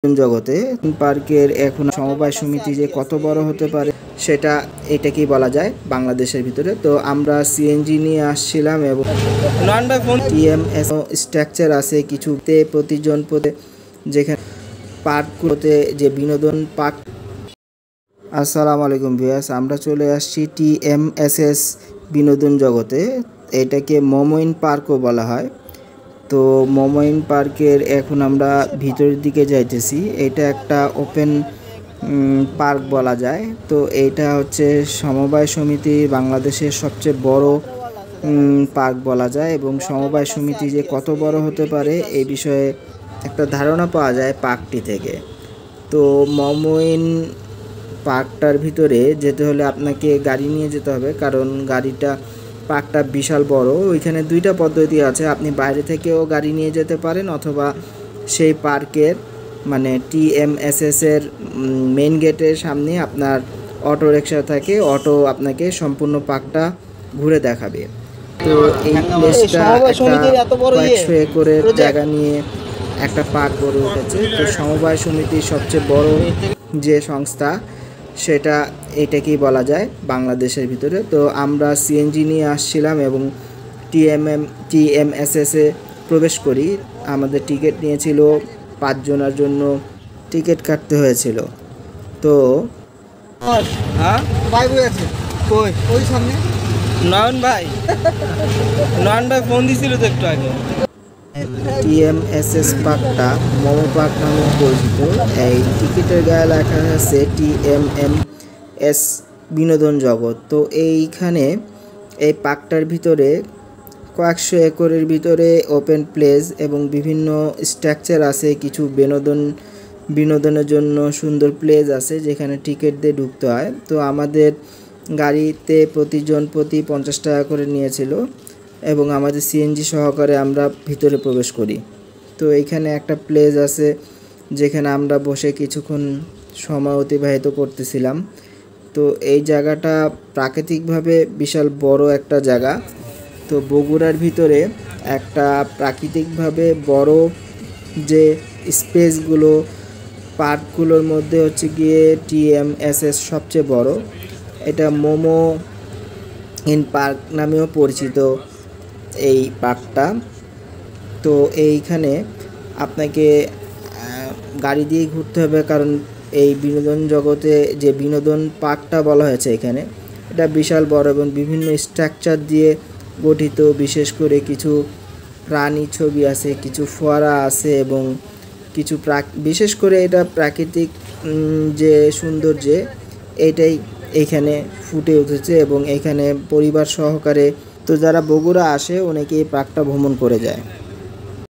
জগতে পার্কের এখন সমবায় সমিতি যে কত বড় হতে পারে সেটা এটাকেই বলা যায় বাংলাদেশের ভিতরে। তো আমরা সিএনজি নিয়ে আসছিলাম এবং টিএমএস স্ট্রাকচার আছে কিছুতে প্রতিজন যেখানে পার্কগুলোতে যে বিনোদন পার্ক। আসসালামু আলাইকুম ভিউয়ার্স, আমরা চলে আসছি টিএমএসএস বিনোদন জগতে। এটাকে মোমোইন পার্কও বলা হয়। তো মোমোইন পার্কের এখন আমরা ভিতরের দিকে যাইতেছি। এটা একটা ওপেন পার্ক বলা যায়। তো এইটা হচ্ছে সমবায় সমিতি বাংলাদেশের সবচেয়ে বড় পার্ক বলা যায় এবং সমবায় সমিতি যে কত বড় হতে পারে এই বিষয়ে একটা ধারণা পাওয়া যায় পার্কটি থেকে। তো মোমোইন পার্কটার ভিতরে যেতে হলে আপনাকে গাড়ি নিয়ে যেতে হবে, কারণ পার্কটা বিশাল বড়। ওইখানে দুইটা পদ্ধতি আছে, আপনি বাইরে থেকেও গাড়ি নিয়ে যেতে পারেন অথবা সেই পার্কের মানে টিএমএসএস এর মেইন গেটের সামনে আপনার অটো রিক্সা থাকে, অটো আপনাকে সম্পূর্ণ পার্কটা ঘুরে দেখাবে। তো এই প্লেসটা কয়েকশো একরের জায়গা নিয়ে একটা পার্ক গড়ে উঠেছে। তো সমবায় সমিতির সবচেয়ে বড় যে সংস্থা সেটা এটাকেই বলা যায় বাংলাদেশের ভিতরে। তো আমরা সিএনজি নিয়ে আসছিলাম এবং টিএমএসএসে প্রবেশ করি। আমাদের টিকিট নিয়েছিল 5 জনের জন্য টিকিট কাটতে হয়েছিল। তো নয়ন ভাই ফোন দিছিল তো একটু আগে। টিএমএসএস পার্কটা মোমো পার্ক নামে পরিচিত। এই টিকিটের গায়ে লেখা আছে টিএমএমএস বিনোদন জগৎ। তো এইখানে এই পার্কটার ভিতরে কয়েকশো একরের ভিতরে ওপেন প্লেস এবং বিভিন্ন স্ট্রাকচার আছে, কিছু বিনোদনের জন্য সুন্দর প্লেস আছে যেখানে টিকিট দিয়ে ঢুকতে হয়। তো আমাদের গাড়িতে প্রতিজন প্রতি 50 টাকা করে নিয়েছিল এবং আমাদের সিএনজি সহকারে আমরা ভিতরে প্রবেশ করি। তো এইখানে একটা প্লেস আছে যেখানে আমরা বসে কিছুক্ষণ সময় অতিবাহিত করতেছিলাম। তো এই জায়গাটা প্রাকৃতিকভাবে বিশাল বড় একটা জায়গা। তো বগুড়ার ভিতরে একটা প্রাকৃতিকভাবে বড় যে স্পেসগুলো পার্কগুলোর মধ্যে হচ্ছে গিয়ে টিএমএসএস সবচেয়ে বড়। এটা মোমো ইন পার্ক নামেও পরিচিত এই পার্কটা। তো এইখানে আপনাকে গাড়ি দিয়ে ঘুরতে হবে, কারণ এই বিনোদন জগতে যে বিনোদন পার্কটা বলা হয়েছে এখানে এটা বিশাল বড় এবং বিভিন্ন স্ট্রাকচার দিয়ে গঠিত। বিশেষ করে কিছু প্রাণী ছবি আছে, কিছু ফোয়ারা আছে এবং কিছু বিশেষ করে এটা প্রাকৃতিক যে সৌন্দর্যে এইটাই এইখানে ফুটে উঠেছে এবং এখানে পরিবার সহকারে তো যারা বগুড়া আসে অনেকেই পার্কটা ভ্রমণ করে যায়।